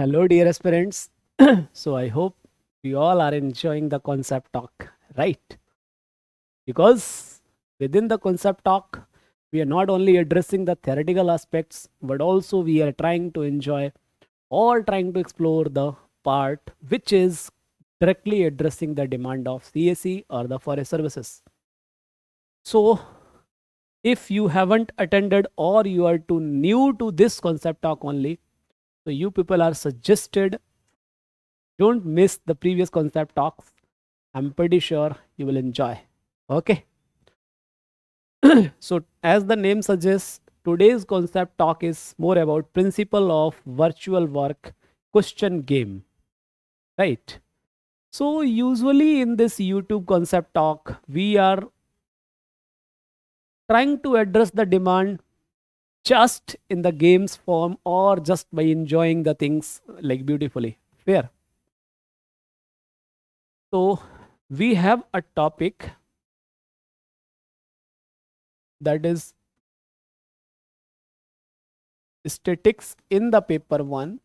Hello, dear aspirants. So, I hope we all are enjoying the concept talk, right? Because within the concept talk, we are not only addressing the theoretical aspects, but also we are trying to enjoy or trying to explore the part which is directly addressing the demand of CSE or the forest services. So, if you haven't attended or you are too new to this concept talk only, so you people are suggested don't miss the previous concept talks. I'm pretty sure you will enjoy. Okay. So, as the name suggests, today's concept talk is more about principle of virtual work question game, right? So, usually in this YouTube concept talk, we are trying to address the demand just in the game's form or just by enjoying the things like beautifully. Fair. So, we have a topic that is statics in the paper 1,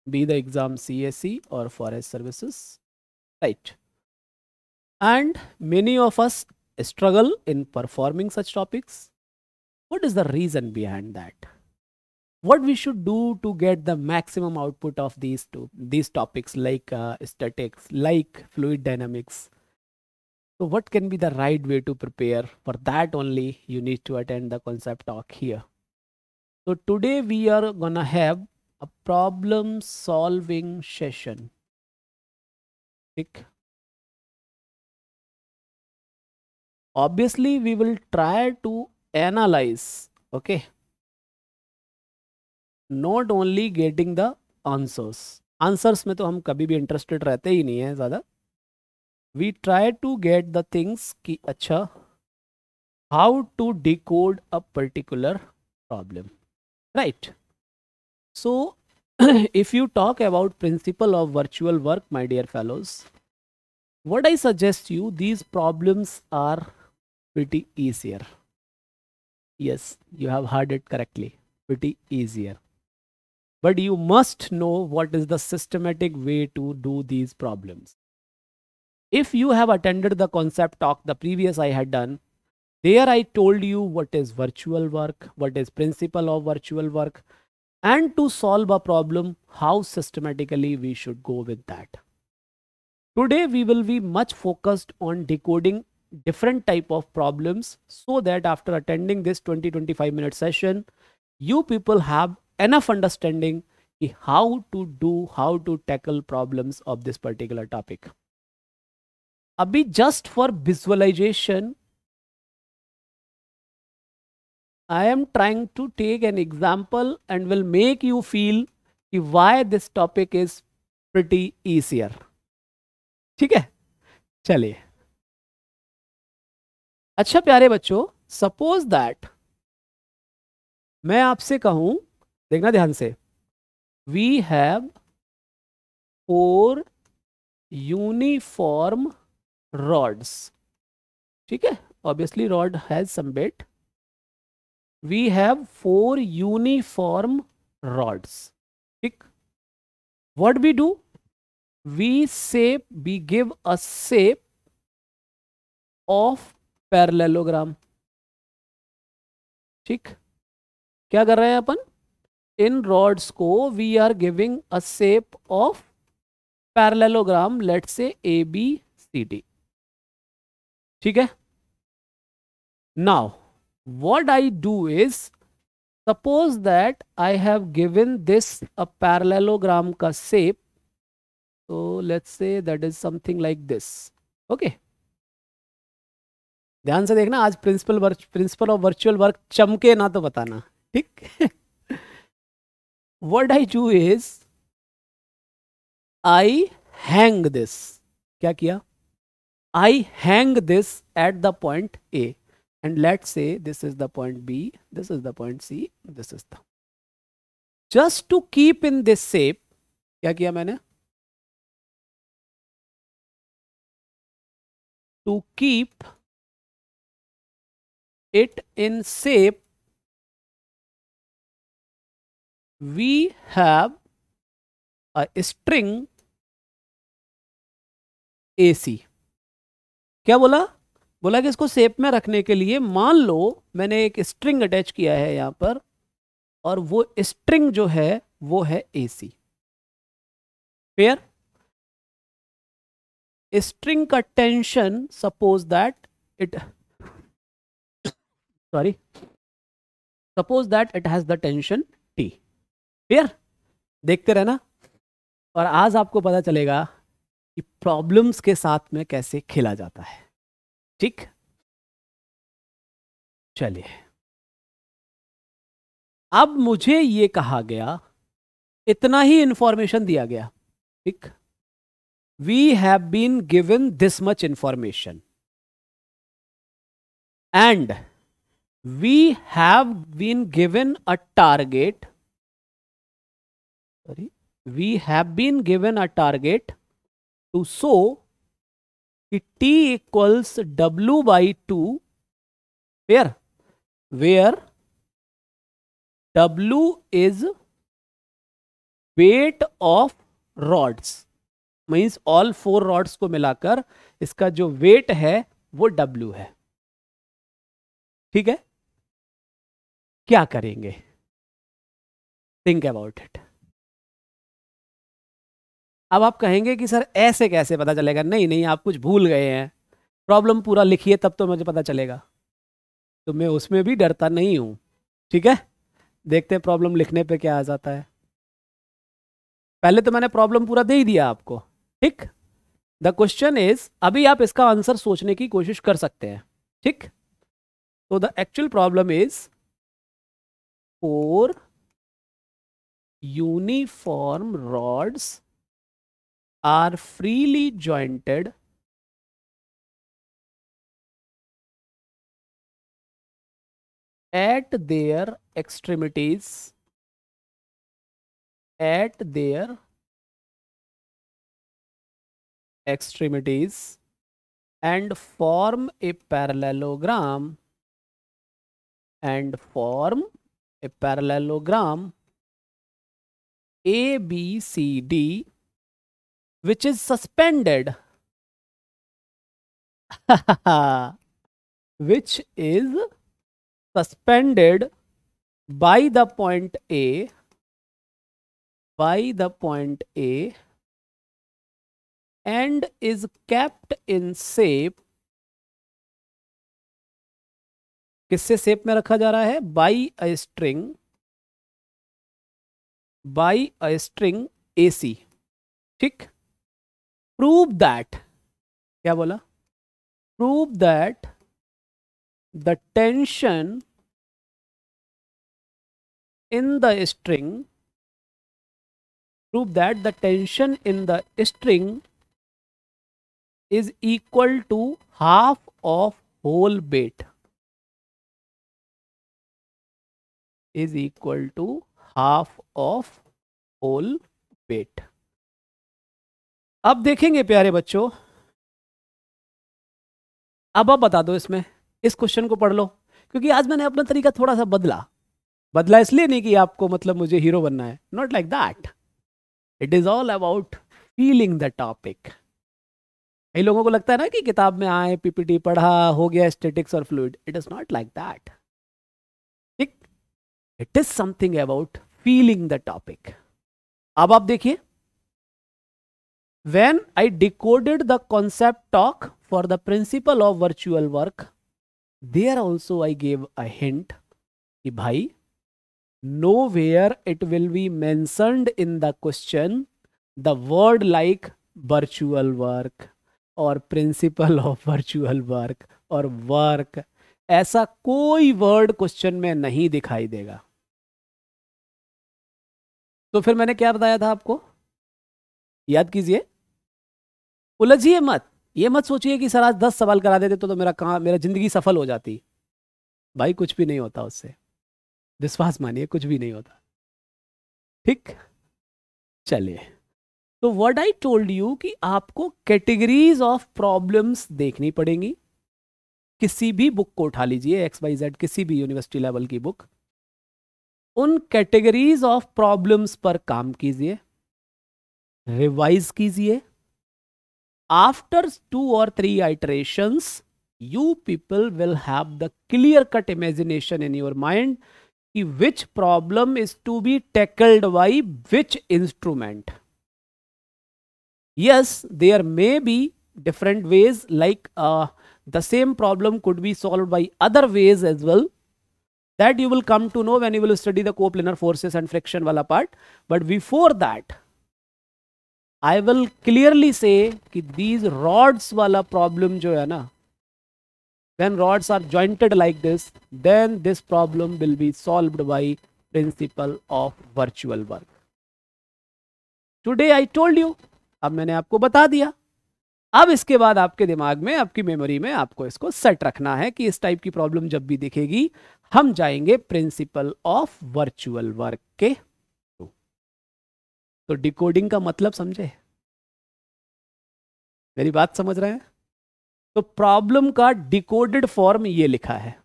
be the exam CSE or forest services, right? And many of us struggle in performing such topics. What is the reason behind that? What we should do to get the maximum output of these topics like statics, like fluid dynamics? So what can be the right way to prepare? For that only you need to attend the concept talk here. So today we are gonna have a problem solving session. ठीक? Obviously we will try to analyze, okay, not only getting the answers में तो हम कभी भी interested रहते ही नहीं है ज़्यादा. We try to get the things कि अच्छा how to decode a particular problem, right? So if you talk about principle of virtual work, my dear fellows, what I suggest you, these problems are pretty easier. Yes, you have heard it correctly, pretty easier. But you must know what is the systematic way to do these problems. If you have attended the concept talk, the previous I had done, there I told you what is virtual work, what is principle of virtual work, and to solve a problem, how systematically we should go with that. Today we will be much focused on decoding different type of problems so that after attending this 20-25 minute session, you people have enough understanding how to tackle problems of this particular topic. Abhi, just for visualization, I am trying to take an example and will make you feel why this topic is pretty easier. ठीक है, चलिए. अच्छा प्यारे बच्चों, suppose that मैं आपसे कहूं, देखना ध्यान से, वी हैव 4 यूनिफॉर्म rods. ठीक है, obviously rod has some weight. We have 4 uniform rods. ठीक, what we do, we give a shape of parallelogram. ठीक, क्या कर रहे हैं अपन, इन rods को we are giving a shape of parallelogram, let's say ABCD. ठीक है. Now what I do is, suppose that I have given this a parallelogram ka shape, so let's say that is something like this. Okay, ध्यान से देखना, आज principal of virtual work चमके ना तो बताना, ठीक. What I do is I hang this. क्या किया, I hang this at the point A, and let's say this is the point B, this is the point C, this is the, just to keep in this shape, क्या किया मैंने, to keep it in shape, we have a string AC। क्या बोला? बोला कि इसको shape में रखने के लिए मान लो मैंने एक स्ट्रिंग अटैच किया है यहां पर, और वो स्ट्रिंग जो है वो है AC। फेयर? स्ट्रिंग का tension, suppose that it, sorry, suppose that it has the tension T। Fair? देखते रहना, और आज आपको पता चलेगा कि प्रॉब्लम्स के साथ में कैसे खेला जाता है। ठीक, चलिए। अब मुझे ये कहा गया, इतना ही इंफॉर्मेशन दिया गया। ठीक, we have been given this much information and we have been given a target, sorry, we have been given a target to show कि T equals W/2, where W is weight of rods, means all 4 rods को मिलाकर इसका जो wait है वो W है। ठीक है, क्या करेंगे? Think about it. अब आप कहेंगे कि सर ऐसे कैसे पता चलेगा? नहीं नहीं, आप कुछ भूल गए हैं, प्रॉब्लम पूरा लिखिए तब तो मुझे पता चलेगा। तो मैं उसमें भी डरता नहीं हूं। ठीक है, देखते हैं प्रॉब्लम लिखने पे क्या आ जाता है। पहले तो मैंने प्रॉब्लम पूरा दे ही दिया आपको। ठीक, द क्वेश्चन इज, अभी आप इसका आंसर सोचने की कोशिश कर सकते हैं। ठीक, तो the actual problem is 4 uniform rods are freely jointed at their extremities, and form a parallelogram, ABCD, which is suspended which is suspended by the point A, and is kept in shape, किससे shape में रखा जा रहा है? by a string AC। ठीक, prove that, क्या बोला? Prove that the tension in the string, is equal to half of whole weight, अब देखेंगे प्यारे बच्चों, अब आप बता दो इसमें, इस क्वेश्चन को पढ़ लो, क्योंकि आज मैंने अपना तरीका थोड़ा सा बदला इसलिए नहीं कि आपको मतलब मुझे हीरो बनना है, not like that, it is all about feeling the topic. कई लोगों को लगता है ना कि किताब में आए, पीपीटी पढ़ा, हो गया स्टैटिक्स और fluid, it is not like that. ठीक, it is something about feeling the topic. अब आप देखिए, when I decoded the concept talk for the principle of virtual work, there also I gave a hint कि भाई nowhere it will be mentioned in the question the word like virtual work or principle of virtual work और work, ऐसा कोई word question में नहीं दिखाई देगा। तो फिर मैंने क्या बताया था आपको, याद कीजिए, उलझिए मत, ये मत सोचिए कि सर आज 10 सवाल करा देते तो मेरा जिंदगी सफल हो जाती। भाई कुछ भी नहीं होता उससे, विश्वास मानिए, कुछ भी नहीं होता। ठीक, चलिए, तो व्हाट आई टोल्ड यू कि आपको कैटेगरीज ऑफ प्रॉब्लम्स देखनी पड़ेंगी। किसी भी बुक को उठा लीजिए, XYZ किसी भी यूनिवर्सिटी लेवल की बुक, उन कैटेगरीज ऑफ प्रॉब्लम्स पर काम कीजिए, रिवाइज कीजिए. After 2 or 3 iterations, you people will have the clear cut imagination in your mind कि which problem is to be tackled by which instrument. Yes, there may be different ways, like the same problem could be solved by other ways as well. That you will come to know when you will study the coplanar forces and friction wala part. But before that, I will clearly say कि these rods wala problem जो है ना, when rods are jointed like this, then this problem will be solved by principle of virtual work. Today I told you, अब मैंने आपको बता दिया. अब इसके बाद आपके दिमाग में, आपकी मेमोरी में आपको इसको सेट रखना है कि इस टाइप की प्रॉब्लम जब भी दिखेगी हम जाएंगे प्रिंसिपल ऑफ वर्चुअल वर्क के. तो डिकोडिंग का मतलब समझे, मेरी बात समझ रहे हैं? तो प्रॉब्लम का डिकोडेड फॉर्म ये लिखा है.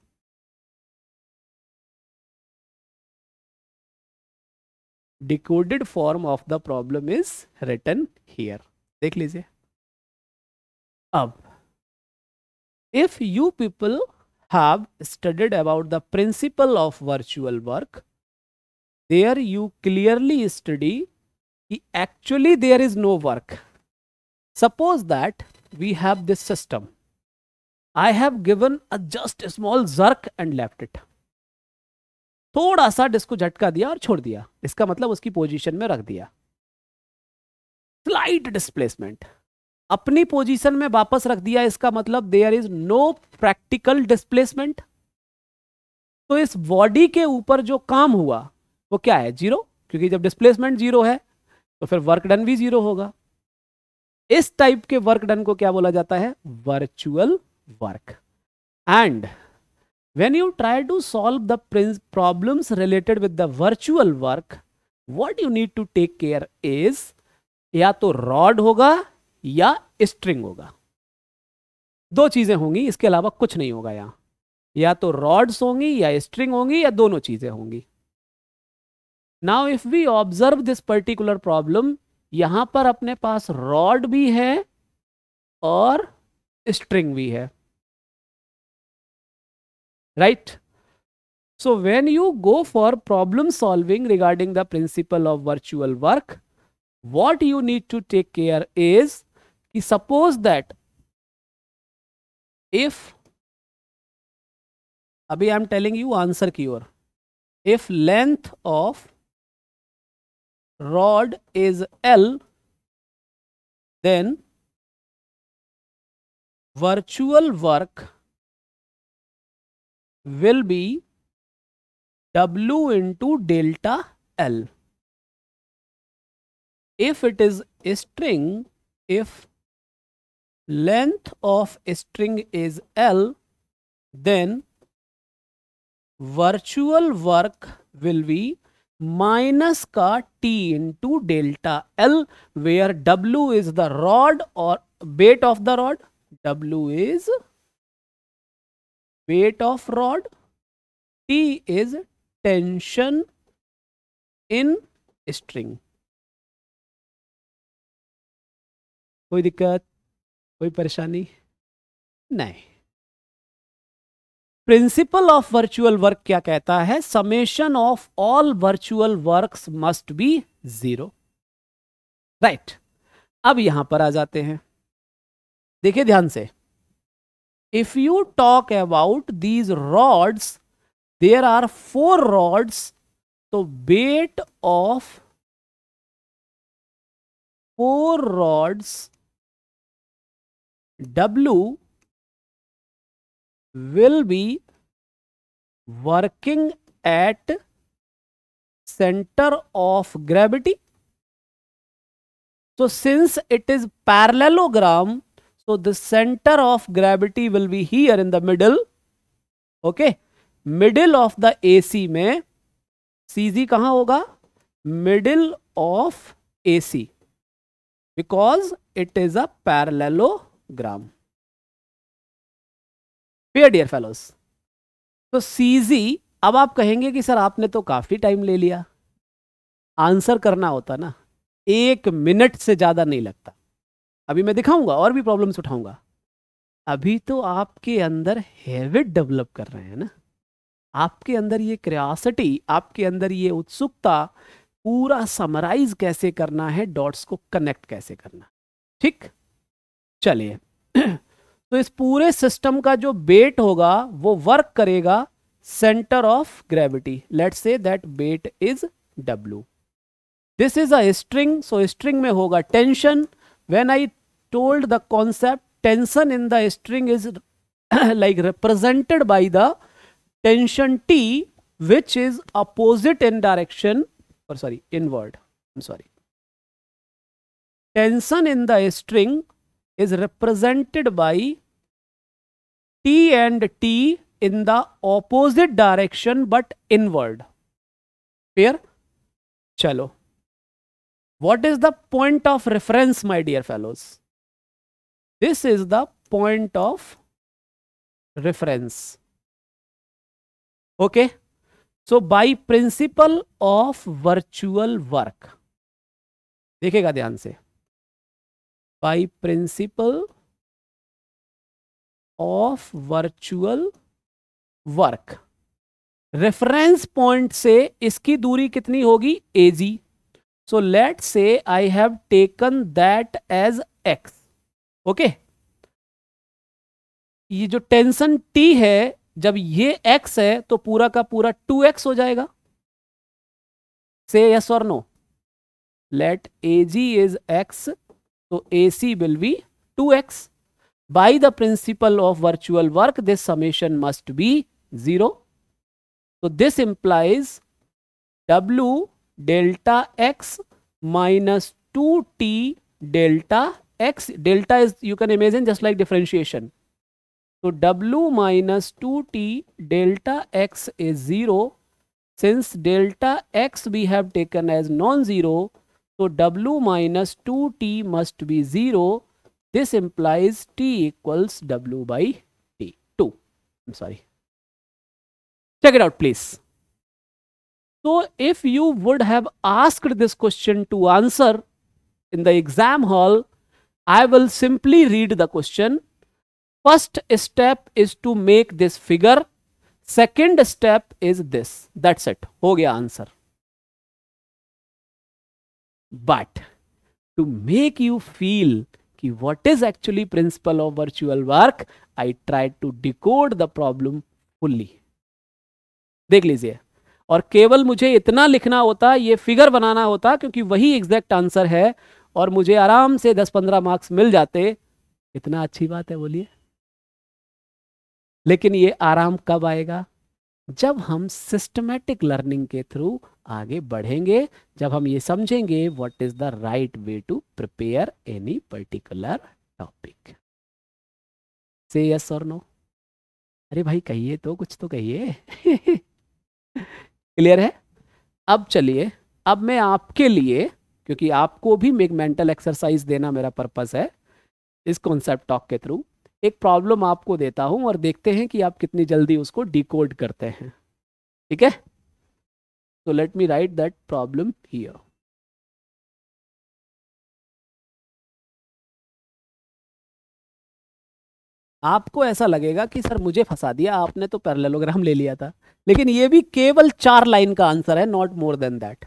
Decoded form of the problem is written here. देख लीजिए. अब if you people have studied about the principle of virtual work, there you clearly study कि actually there is no work. Suppose that we have this system. I have given a just a small jerk and left it. थोड़ा सा disc को झटका दिया और छोड़ दिया. इसका मतलब उसकी पोजीशन में रख दिया. स्लाइट डिस्प्लेसमेंट, अपनी पोजीशन में वापस रख दिया. इसका मतलब there is no practical displacement. तो इस बॉडी के ऊपर जो काम हुआ वो क्या है? जीरो. क्योंकि जब डिस्प्लेसमेंट जीरो है तो फिर वर्क डन भी जीरो होगा. इस टाइप के वर्क डन को क्या बोला जाता है? Virtual work. And when you try to solve the problems related with the virtual work, what you need to take care is या तो रॉड होगा या स्ट्रिंग होगा. दो चीजें होंगी, इसके अलावा कुछ नहीं होगा. यहां या तो रॉड्स होंगी या स्ट्रिंग होंगी या दोनों चीजें होंगी. Now if we observe this particular problem, यहां पर अपने पास रॉड भी है और स्ट्रिंग भी है. Right? So when you go for problem solving regarding the principle of virtual work, what you need to take care is, suppose that if, abhi I am telling you answer की ओर, if length of rod is L, then virtual work will be W into delta L. If it is a string, if length of a string is L, then virtual work will be minus का T into delta L, where W is the rod or weight of the rod. W is weight of rod, T is tension in string. कोई दिक्कत, कोई परेशानी नहीं. Principal of virtual work क्या कहता है? Summation of all virtual works must be 0. Right. अब यहां पर आ जाते हैं. देखिए ध्यान से. If you talk about these rods, there are 4 rods. So weight of 4 rods W will be working at center of gravity. So since it is parallelogram, so the center of gravity will be here in the middle. Okay, middle of the AC में CG कहाँ होगा? Middle of AC, because it is a parallelogram. Dear fellows, so CG अब आप कहेंगे कि sir आपने तो काफी टाइम ले लिया, आंसर करना होता ना 1 मिनट से ज्यादा नहीं लगता। अभी मैं दिखाऊंगा और भी प्रॉब्लम्स उठाऊंगा। अभी तो आपके अंदर हैबिट डेवलप कर रहे हैं ना, आपके अंदर ये क्रियोसिटी, आपके अंदर ये उत्सुकता, पूरा समराइज कैसे करना है, डॉट्स को कनेक्ट कैसे करना। ठीक, चलिए तो इस पूरे सिस्टम का जो वेट होगा वो वर्क करेगा centre of gravity. Let's say that weight is W। This is a string, so string में होगा tension. When I told the concept, tension in the string is like represented by the tension T, which is opposite in direction, or sorry, inward, I'm sorry. Tension in the string is represented by T and T in the opposite direction but inward. Clear? Chalo. What is the point of reference, my dear fellows? This is the point of reference. Okay, so by principle of virtual work, देखिएगा ध्यान से, by principle of virtual work, reference point से इसकी दूरी कितनी होगी, AG। So let say I have taken that as X। Okay, ये जो टेंशन T है, जब ये X है तो पूरा का पूरा 2X हो जाएगा। से यस और no? Let AG is X, तो AC will be 2X. By the principle of virtual work, this summation must be 0. So this implies W delta X minus 2T delta X. Delta is, you can imagine, just like differentiation. So W minus 2T delta X is 0. Since delta X we have taken as non-zero, so W minus 2T must be 0. This implies T equals W by T. 2. I'm sorry. Check it out, please. So if you would have asked this question to answer in the exam hall, I will simply read the question. First step is to make this figure. Second step is this. That's it. हो गया answer. But to make you feel कि what is actually principle of virtual work, I tried to decode the problem fully. देख लीजिए, और केवल मुझे इतना लिखना होता, ये फिगर बनाना होता, क्योंकि वही एग्जैक्ट आंसर है और मुझे आराम से 10-15 मार्क्स मिल जाते। इतना अच्छी बात है, बोलिए। लेकिन ये आराम कब आएगा? जब हम सिस्टमैटिक लर्निंग के थ्रू आगे बढ़ेंगे, जब हम ये समझेंगे what is the right way to prepare any particular topic. Say yes और नो? अरे भाई कहिए तो, कुछ तो कहिए। क्लियर है? अब चलिए, अब मैं आपके लिए, क्योंकि आपको भी एक मेंटल एक्सरसाइज देना मेरा पर्पस है इस कॉन्सेप्ट टॉक के थ्रू, एक प्रॉब्लम आपको देता हूं और देखते हैं कि आप कितनी जल्दी उसको डिकोड करते हैं। ठीक है, तो let me right that problem here. आपको ऐसा लगेगा कि सर मुझे फंसा दिया आपने, तो पैरेललोग्राम ले लिया था, लेकिन ये भी केवल 4 लाइन का आंसर है, नॉट मोर देन दैट।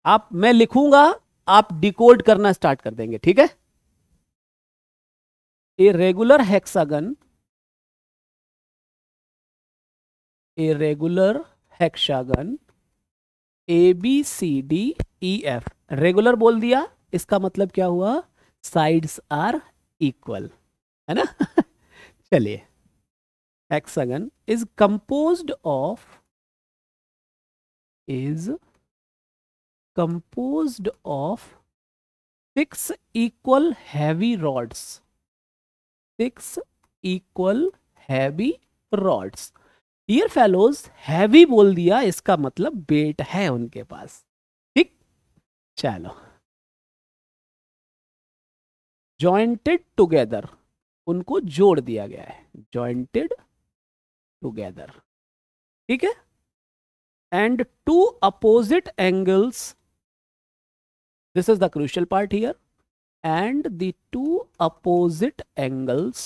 आप, मैं लिखूंगा, आप डिकोड करना स्टार्ट कर देंगे। ठीक है, a regular hexagon, a regular hexagon ABCDEF, regular बोल दिया, इसका मतलब क्या हुआ? साइड्स आर इक्वल, है ना? चलिए, hexagon is composed of 6 equal heavy rods. 6 equal heavy rods. Dear fellows, heavy बोल दिया, इसका मतलब वेट है उनके पास। ठीक, चलो, jointed together, उनको जोड़ दिया गया है, jointed together. ठीक है, and two opposite angles, this is the crucial part here, and the two opposite angles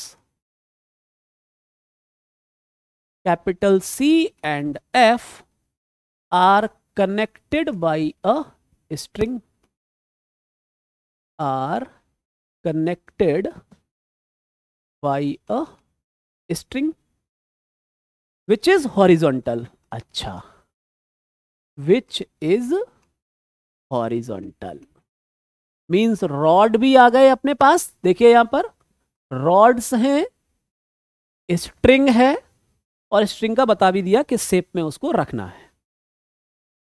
capital C and F are connected by a string, are connected by a string which is horizontal. अच्छा, which is horizontal means rod भी आ गए अपने पास। देखिए यहां पर rods हैं, string है, और स्ट्रिंग का बता भी दिया किस शेप में उसको रखना है।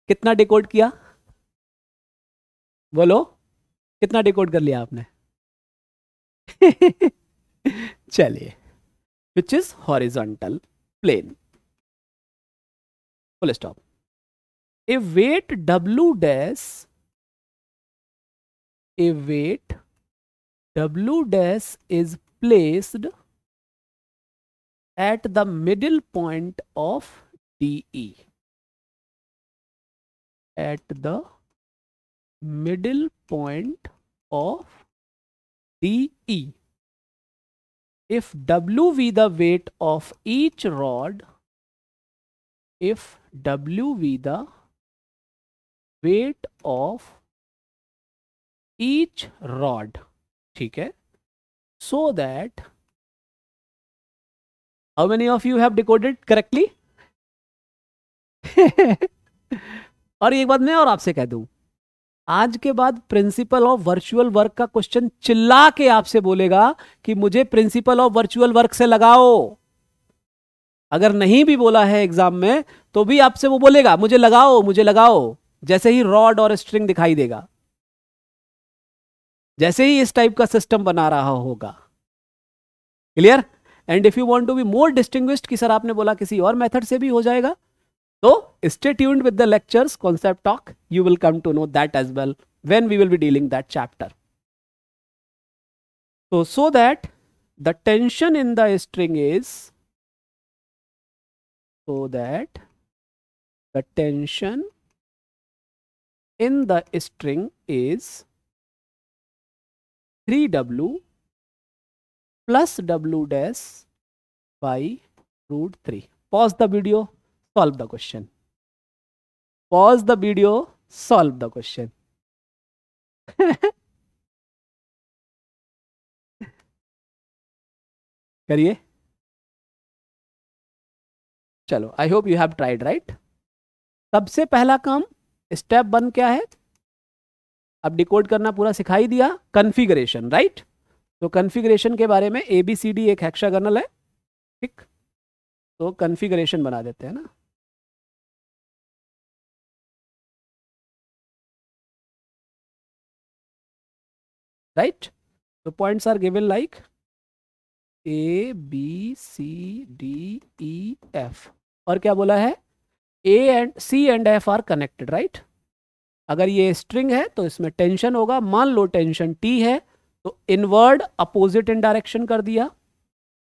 कितना डिकोड किया, बोलो कितना डिकोड कर लिया आपने? चलिए, which is horizontal plane, full stop. A weight W dash, a weight W dash is placed at the middle point of DE, at the middle point of DE. If W be the weight of each rod, if W be the weight of each rod, ठीक है, so that how many of you have decoded correctly? और एक बात मैं और आपसे कह दूं, आज के बाद प्रिंसिपल ऑफ वर्चुअल वर्क का क्वेश्चन चिल्ला के आपसे बोलेगा कि मुझे प्रिंसिपल ऑफ वर्चुअल वर्क से लगाओ। अगर नहीं भी बोला है एग्जाम में तो भी आपसे वो बोलेगा मुझे लगाओ, मुझे लगाओ, जैसे ही रॉड और स्ट्रिंग दिखाई देगा, जैसे ही इस टाइप का सिस्टम बना रहा होगा। Clear? And if you want to be more distinguished कि सर आपने बोला किसी और मेथड से भी हो जाएगा, तो stay tuned with the lectures, concept talk, you will come to know that as well when we will be dealing that chapter. So that the tension in the string is, so that the tension in the string is 3W plus W dash by root 3. Pause the video, solve the question. Pause the video, solve the question. करिए, चलो, I hope you have tried, right? सबसे पहला काम, step 1 क्या है? अब decode करना पूरा सिखाई दिया, कॉन्फ़िगरेशन, राइट? तो कॉन्फ़िगरेशन के बारे में ABCD एक हेक्सागोनल है, ठीक? तो कॉन्फ़िगरेशन बना देते हैं ना। राइट? तो points are given like ABCDEF, और क्या बोला है? A and C and F are connected, right? अगर ये स्ट्रिंग है तो इसमें टेंशन होगा, मान लो टेंशन T है तो इनवर्ड अपोजिट इन डायरेक्शन कर दिया।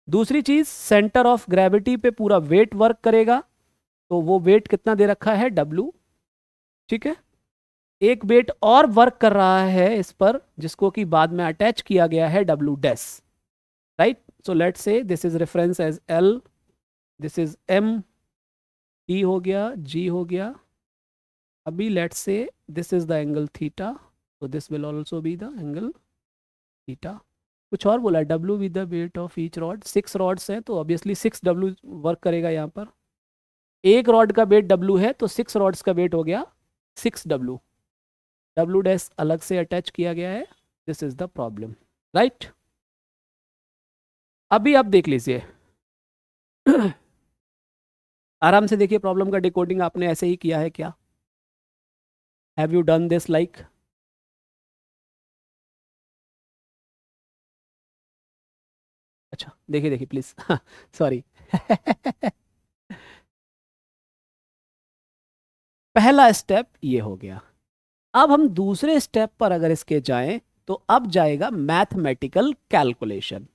दूसरी चीज, सेंटर ऑफ ग्रेविटी पे पूरा वेट वर्क करेगा, तो वो वेट कितना दे रखा है? W, ठीक है। एक वेट और वर्क कर रहा है इस पर, जिसको कि बाद में अटैच किया गया है W dash, right? So let's say this is reference as L, this is M, T हो गया, G हो गया। अभी let's say this is the angle theta, तो this will also be the angle theta. कुछ और बोला, W with the weight of each rod, 6 rods हैं तो ऑब्वियसली 6W वर्क करेगा यहाँ पर। एक रॉड का वेट W है तो 6 रॉड्स का वेट हो गया 6W। W डैश अलग से अटैच किया गया है, this is the problem, right? अभी आप देख लीजिए, आराम से देखिए, प्रॉब्लम का डिकोडिंग आपने ऐसे ही किया है क्या? Have you done this like? अच्छा, देखिए देखिए प्लीज, सॉरी। पहला स्टेप ये हो गया। अब हम दूसरे स्टेप पर अगर इसके जाएं तो अब जाएगा mathematical calculation.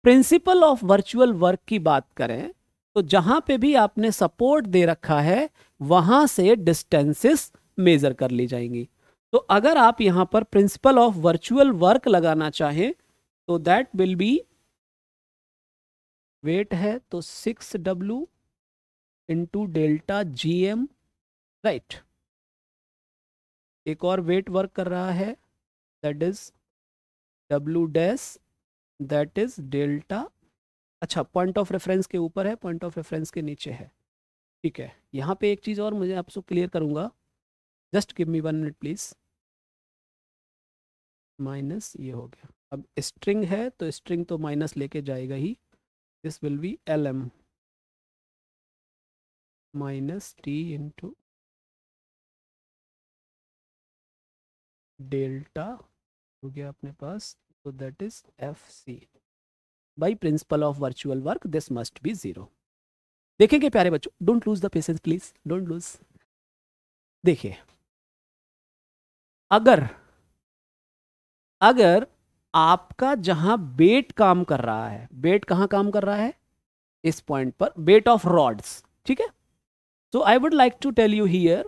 Principal of virtual work की बात करें तो जहां पे भी आपने सपोर्ट दे रखा है वहां से डिस्टेंसेस मेजर कर ली जाएंगी। तो अगर आप यहां पर प्रिंसिपल ऑफ वर्चुअल वर्क लगाना चाहें तो दैट विल बी, वेट है तो 6W into delta GM, right. एक और वेट वर्क कर रहा है, that is W dash, that is delta, अच्छा पॉइंट ऑफ रेफरेंस के ऊपर है, पॉइंट ऑफ रेफरेंस के नीचे है, ठीक है। यहाँ पे एक चीज़ और मुझे आपसे क्लियर करूँगा, just give me 1 minute please. Minus ये हो गया, अब स्ट्रिंग है तो स्ट्रिंग तो माइनस लेके जाएगा ही, this will be LM minus T into delta हो गया अपने पास, तो that is FC। By principle of virtual work this must be 0। देखेंगे प्यारे बच्चों, don't lose the patience please, don't lose. देखिए अगर आपका जहां बेट काम कर रहा है, बेट कहां काम कर रहा है, इस पॉइंट पर, बेट ऑफ रॉड्स, ठीक है। So I would like to tell you here,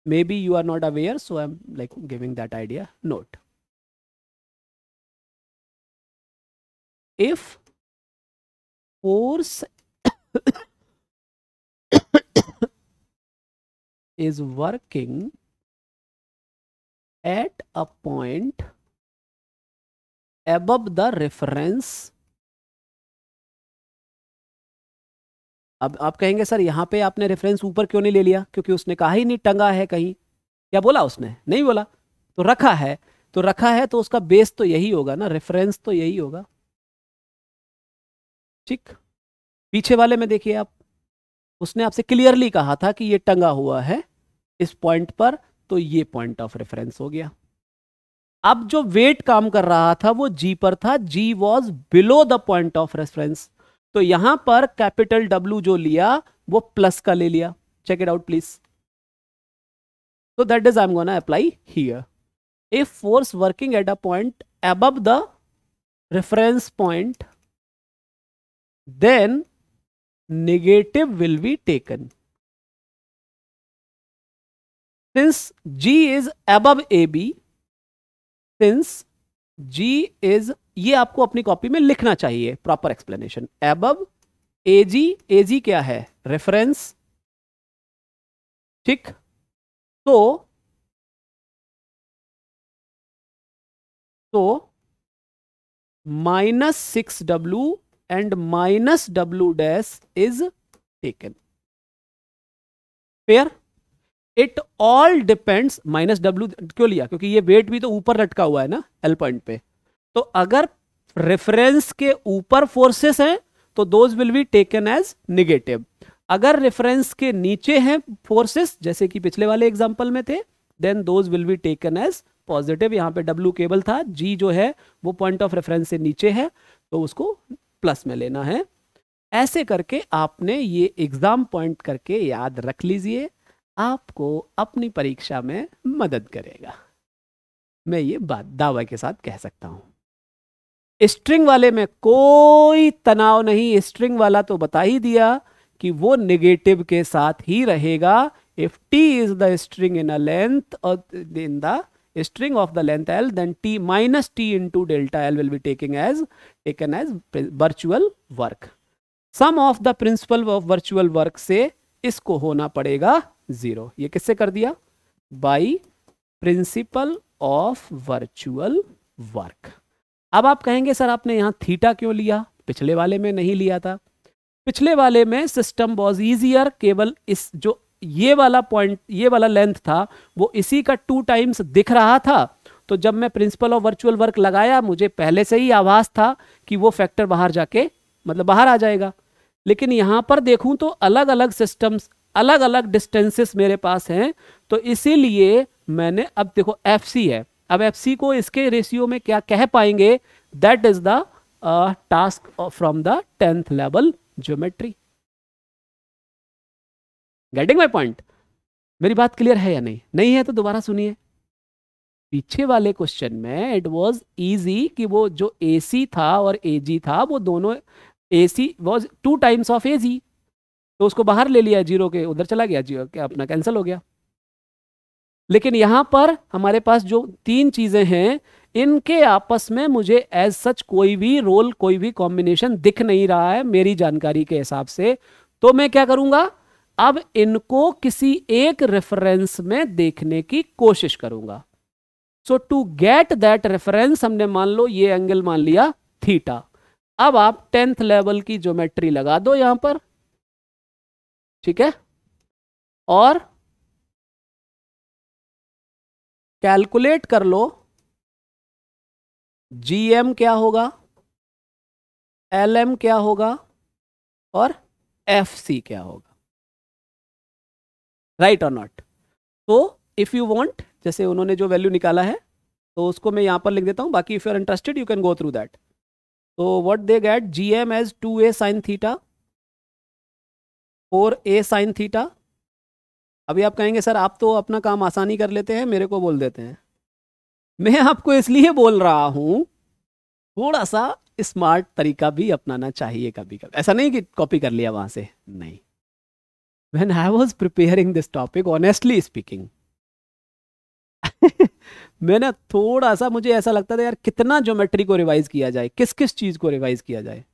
maybe you are not aware, so I am like giving that idea, note. If force is working at a point above the reference, अब आप कहेंगे sir यहाँ पे आपने reference ऊपर क्यों नहीं ले लिया, क्योंकि उसने कहा ही नहीं टंगा है कहीं, क्या बोला उसने, नहीं बोला, तो रखा है, तो रखा है तो उसका बेस तो यही होगा ना, रेफरेंस तो यही होगा, ठीक। पीछे वाले में देखिए आप, उसने आपसे क्लियरली कहा था कि ये टंगा हुआ है इस पॉइंट पर, तो ये पॉइंट ऑफ रेफरेंस हो गया। अब जो वेट काम कर रहा था वो G पर था, G was below the point of reference, तो यहां पर कैपिटल W जो लिया वो प्लस का ले लिया, check it out please. So that is I'm gonna apply here. If force working at a point above the reference point, then negative will be taken. Since G is above AB, since G is, ये आपको अपनी copy में लिखना चाहिए proper explanation, above AG, AG क्या है, reference, ठीक। तो -6W and -W dash is taken. Fair? It all depends, -W क्यों लिया, क्योंकि ये वेट भी तो ऊपर लटका हुआ है ना L पॉइंट पे, तो अगर रेफरेंस के ऊपर फोर्सेस हैं तो those will be taken as negative, अगर रेफरेंस के नीचे हैं फोर्सेस जैसे कि पिछले वाले एग्जांपल में थे, then those will be taken as positive. यहां पे W केबल था, G जो है वो पॉइंट ऑफ रेफरेंस से नीचे है तो उसको प्लस में लेना है। ऐसे करके आपने ये एग्जाम पॉइंट करके याद रख लीजिए, आपको अपनी परीक्षा में मदद करेगा, मैं ये बात दावा के साथ कह सकता हूं। स्ट्रिंग वाले में कोई तनाव नहीं, स्ट्रिंग वाला तो बता ही दिया कि वो नेगेटिव के साथ ही रहेगा। If T is the string in a length और in the string of the length L, then T minus T into delta L will be taken as virtual work. Sum of the principal of virtual work से इसको होना पड़ेगा 0। ये किससे कर दिया, by principle of virtual work. अब आप कहेंगे सर आपने यहां थीटा क्यों लिया, पिछले वाले में नहीं लिया था। पिछले वाले में सिस्टम वॉज ईजियर, केवल इस जो ये वाला पॉइंट, ये वाला लेंथ था वो इसी का 2 टाइम्स दिख रहा था, तो जब मैं प्रिंसिपल ऑफ वर्चुअल वर्क लगाया मुझे पहले से ही आभास था कि वो फैक्टर बाहर जाके मतलब बाहर आ जाएगा। लेकिन यहां पर देखूं तो अलग अलग सिस्टम्स, अलग अलग डिस्टेंसेस मेरे पास हैं, तो इसीलिए मैंने, अब देखो FC है, अब FC को इसके रेशियो में क्या कह पाएंगे, that is the task from the 10th level geometry. Getting my point? मेरी बात क्लियर है या नहीं? नहीं है तो दोबारा सुनिए। पीछे वाले क्वेश्चन में इट वाज इजी कि वो जो AC था और AG था वो दोनों, AC was 2 times of AG, तो उसको बाहर ले लिया, जीरो के उधर चला गया, जीरो क्या अपना कैंसिल हो गया। लेकिन यहां पर हमारे पास जो तीन चीजें हैं, इनके आपस में मुझे एज सच कोई भी रोल, कोई भी कॉम्बिनेशन दिख नहीं रहा है मेरी जानकारी के हिसाब से। तो मैं क्या करूंगा, अब इनको किसी एक रेफरेंस में देखने की कोशिश करूंगा। सो टू गेट दैट रेफरेंस हमने मान लो ये एंगल मान लिया थीटा। अब आप 10th लेवल की ज्योमेट्री लगा दो यहां पर, ठीक है, और कैलकुलेट कर लो जीएम क्या होगा, एलएम क्या होगा, और एफसी क्या होगा, राइट और नॉट। तो इफ यू वांट, जैसे उन्होंने जो वैल्यू निकाला है तो उसको मैं यहां पर लिख देता हूं, बाकी if you are interested you can go through that. तो what they get, GM as 2a sin theta, 4a sin theta. अभी आप कहेंगे सर आप तो अपना काम आसानी कर लेते हैं, मेरे को बोल देते हैं। मैं आपको इसलिए बोल रहा हूं थोड़ा सा स्मार्ट तरीका भी अपनाना चाहिए कभी कभी, ऐसा नहीं कि कॉपी कर लिया वहां से, नहीं। When I was preparing this topic, honestly speaking, मैंने थोड़ा सा, मुझे ऐसा लगता था यार कितना ज्योमेट्री को रिवाइज किया जाए, किस किस चीज को रिवाइज किया जाए।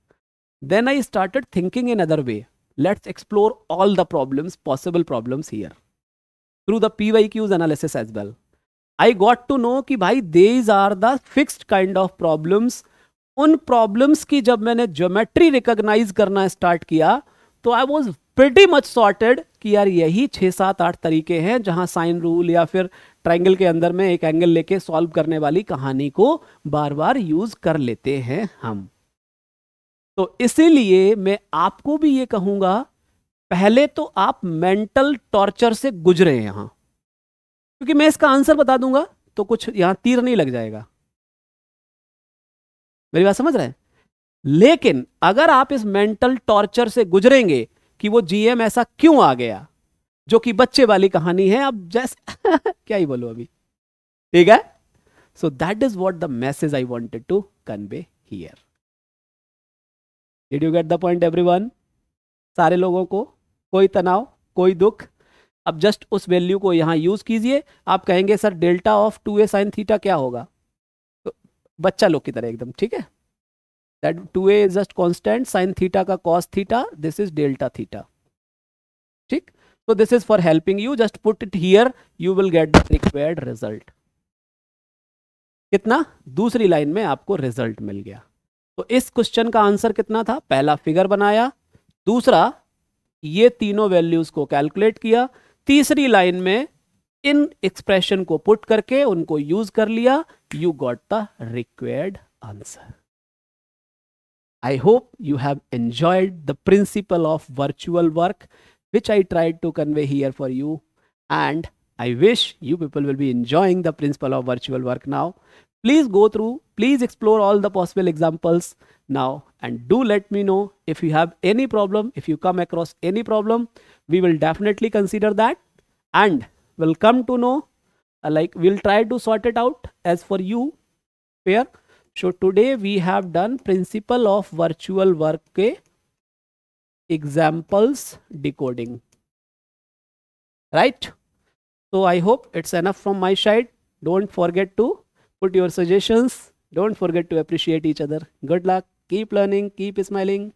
Then I started thinking in other way, let's explore all the problems, possible problems here through the PYQs analysis as well. I got to know कि भाई these are the fixed kind of problems. उन problems की जब मैंने geometry recognise करना start किया तो I was pretty much sorted कि यार यही 6, 7, 8 तरीके हैं जहां साइन रूल या फिर ट्राइंगल के अंदर में एक एंगल लेके सॉल्व करने वाली कहानी को बार बार यूज कर लेते हैं हम। तो इसीलिए मैं आपको भी ये कहूंगा, पहले तो आप मेंटल टॉर्चर से गुजरे यहां, क्योंकि मैं इसका आंसर बता दूंगा तो कुछ यहां तीर नहीं लग जाएगा, मेरी बात समझ रहे हैं। लेकिन अगर आप इस मेंटल टॉर्चर से गुजरेंगे कि वो जीएम ऐसा क्यों आ गया, जो कि बच्चे वाली कहानी है, अब जैसे क्या ही बोलूं अभी, ठीक है। So that is what the message I wanted to convey here. Did you get the point everyone? सारे लोगों को कोई तनाव, कोई दुख। अब जस्ट उस वैल्यू को यहां यूज कीजिए। आप कहेंगे sir delta of 2a sin theta क्या होगा, तो बच्चा लोग की तरह एकदम, ठीक है। That 2a is just constant, sin theta का cos theta, this is delta theta, ठीक। so this is for helping you, just put it here, you will get the required result। कितना, दूसरी लाइन में आपको रिजल्ट मिल गया। तो इस question का आंसर कितना था, पहला फिगर बनाया, दूसरा ये तीनों वैल्यूज को कैलकुलेट किया, तीसरी लाइन में इन एक्सप्रेशन को पुट करके उनको यूज कर लिया, you got the required answer. I hope you have enjoyed the principle of virtual work, which I tried to convey here for you. And I wish you people will be enjoying the principle of virtual work now. Please go through, please explore all the possible examples now, and do let me know if you have any problem. If you come across any problem, we will definitely consider that and will come to know, like we'll try to sort it out as for you fair. So today we have done principle of virtual work के examples decoding, right? So I hope it's enough from my side. Don't forget to put your suggestions. Don't forget to appreciate each other. Good luck. Keep learning. Keep smiling.